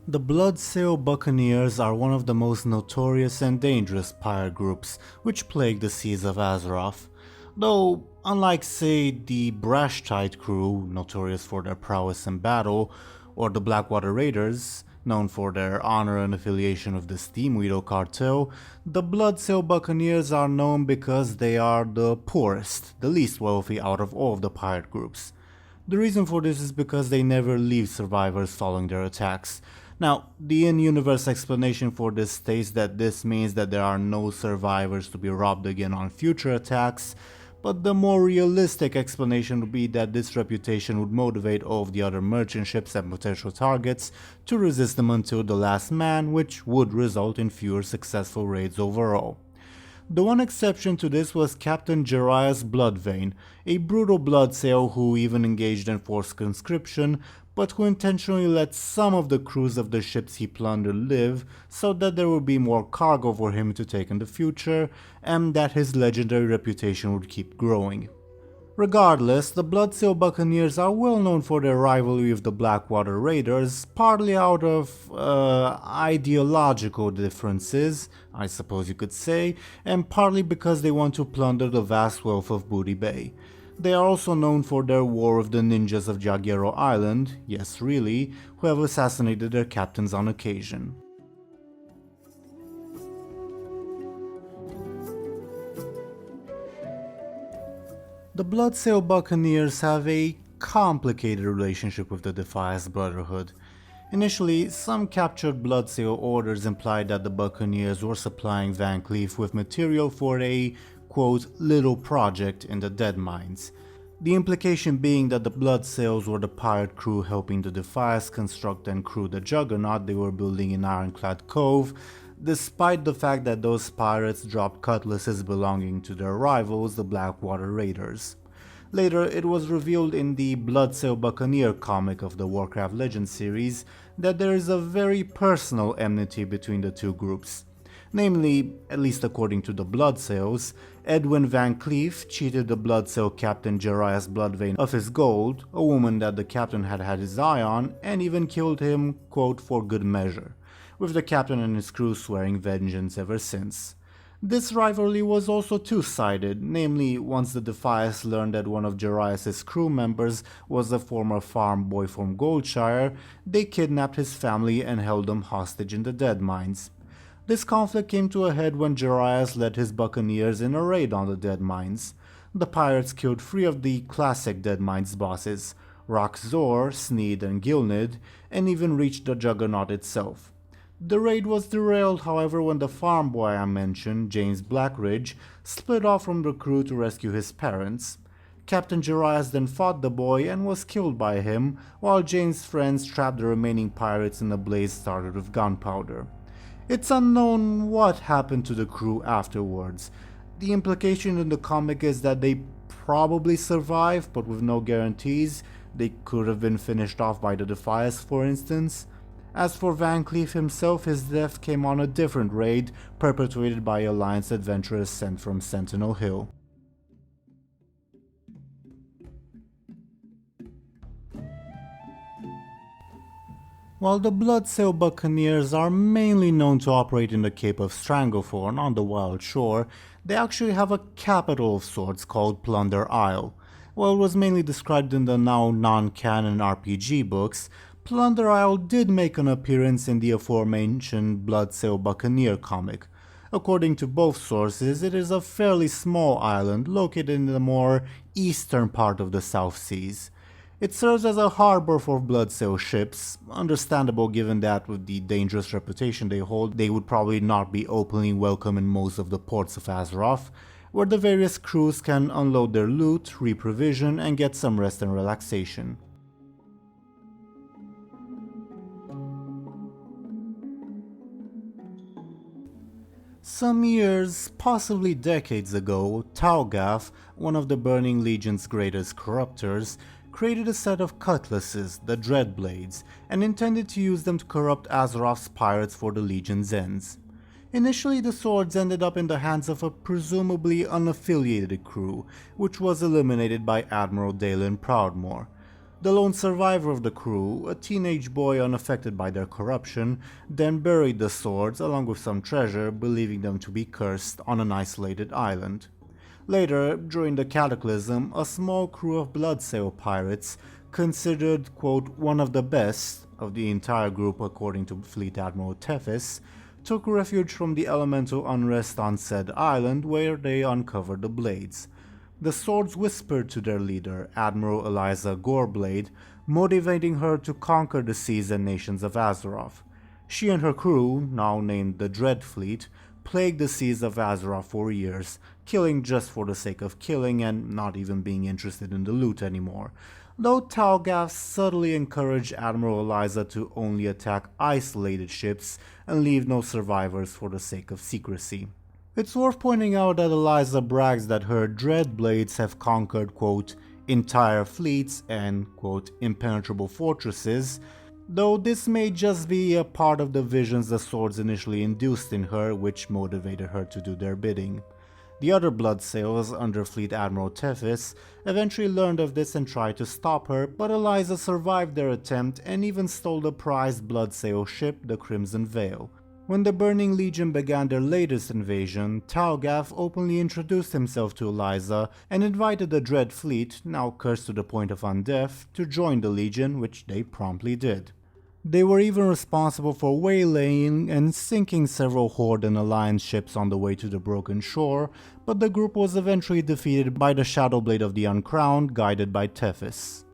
The Bloodsail Buccaneers are one of the most notorious and dangerous pirate groups which plague the seas of Azeroth. Though, unlike say the Brashtide crew, notorious for their prowess in battle, or the Blackwater Raiders, known for their honor and affiliation with the Steamweedle cartel, the Bloodsail Buccaneers are known because they are the poorest, the least wealthy out of all of the pirate groups. The reason for this is because they never leave survivors following their attacks. Now, the in-universe explanation for this states that this means that there are no survivors to be robbed again on future attacks, but the more realistic explanation would be that this reputation would motivate all of the other merchant ships and potential targets to resist them until the last man, which would result in fewer successful raids overall. The one exception to this was Captain Jariah's Bloodvein, a brutal bloodsail who even engaged in forced conscription, but who intentionally let some of the crews of the ships he plundered live so that there would be more cargo for him to take in the future, and that his legendary reputation would keep growing. Regardless, the Bloodsail Buccaneers are well known for their rivalry with the Blackwater Raiders, partly out of ideological differences, I suppose you could say, and partly because they want to plunder the vast wealth of Booty Bay. They are also known for their war with the ninjas of Jaguaro Island, yes really, who have assassinated their captains on occasion. The Bloodsail Buccaneers have a complicated relationship with the Defias Brotherhood. Initially, some captured Bloodsail orders implied that the Buccaneers were supplying Van Cleef with material for a, quote, little project in the Dead Mines. The implication being that the Bloodsails were the pirate crew helping the Defias construct and crew the juggernaut they were building in Ironclad Cove, despite the fact that those pirates dropped cutlasses belonging to their rivals, the Blackwater Raiders. Later, it was revealed in the Bloodsail Buccaneer comic of the Warcraft Legends series that there is a very personal enmity between the two groups. Namely, at least according to the Bloodsails, Edwin Van Cleef cheated the Bloodsail captain Jariah's Bloodvein of his gold, a woman that the captain had had his eye on, and even killed him, quote, for good measure, with the captain and his crew swearing vengeance ever since. This rivalry was also two-sided, namely once the Defias learned that one of Jariah's crew members was a former farm boy from Goldshire, they kidnapped his family and held them hostage in the Dead Mines. This conflict came to a head when Jariah led his buccaneers in a raid on the Dead Mines. The pirates killed 3 of the classic Dead Mines bosses, Rhahk'Zor, Sneed and Gilned, and even reached the Juggernaut itself. The raid was derailed, however, when the farm boy I mentioned, James Blackridge, split off from the crew to rescue his parents. Captain Jariah then fought the boy and was killed by him, while James' friends trapped the remaining pirates in a blaze started with gunpowder. It's unknown what happened to the crew afterwards. The implication in the comic is that they probably survived, but with no guarantees. They could have been finished off by the Defias, for instance. As for Van Cleef himself, his death came on a different raid perpetrated by Alliance adventurers sent from Sentinel Hill. While the Bloodsail Buccaneers are mainly known to operate in the Cape of Stranglethorn on the Wild Shore, they actually have a capital of sorts called Plunder Isle. While it was mainly described in the now non-canon RPG books, Plunder Isle did make an appearance in the aforementioned Bloodsail Buccaneer comic. According to both sources, it is a fairly small island located in the more eastern part of the South Seas. It serves as a harbor for Bloodsail ships, understandable given that with the dangerous reputation they hold, they would probably not be openly welcome in most of the ports of Azeroth, where the various crews can unload their loot, reprovision, and get some rest and relaxation. Some years, possibly decades ago, Taugaf, one of the Burning Legion's greatest corruptors, created a set of cutlasses, the Dreadblades, and intended to use them to corrupt Azeroth's pirates for the Legion's ends. Initially, the swords ended up in the hands of a presumably unaffiliated crew, which was eliminated by Admiral Dalen Proudmoore. The lone survivor of the crew, a teenage boy unaffected by their corruption, then buried the swords along with some treasure, believing them to be cursed on an isolated island. Later, during the Cataclysm, a small crew of Bloodsail pirates, considered, quote, one of the best of the entire group according to Fleet Admiral Defias, took refuge from the elemental unrest on said island where they uncovered the blades. The swords whispered to their leader, Admiral Eliza Goreblade, motivating her to conquer the seas and nations of Azeroth. She and her crew, now named the Dreadfleet, plagued the seas of Azeroth for years, killing just for the sake of killing and not even being interested in the loot anymore, though Talgath subtly encouraged Admiral Eliza to only attack isolated ships and leave no survivors for the sake of secrecy. It's worth pointing out that Eliza brags that her Dreadblades have conquered, quote, entire fleets and, quote, impenetrable fortresses, though this may just be a part of the visions the swords initially induced in her, which motivated her to do their bidding. The other Bloodsails under Fleet Admiral Defias eventually learned of this and tried to stop her, but Eliza survived their attempt and even stole the prized Bloodsail ship, the Crimson Veil. When the Burning Legion began their latest invasion, Talgath openly introduced himself to Eliza and invited the Dread Fleet, now cursed to the point of undeath, to join the Legion, which they promptly did. They were even responsible for waylaying and sinking several Horde and Alliance ships on the way to the Broken Shore, but the group was eventually defeated by the Shadowblade of the Uncrowned, guided by Defias.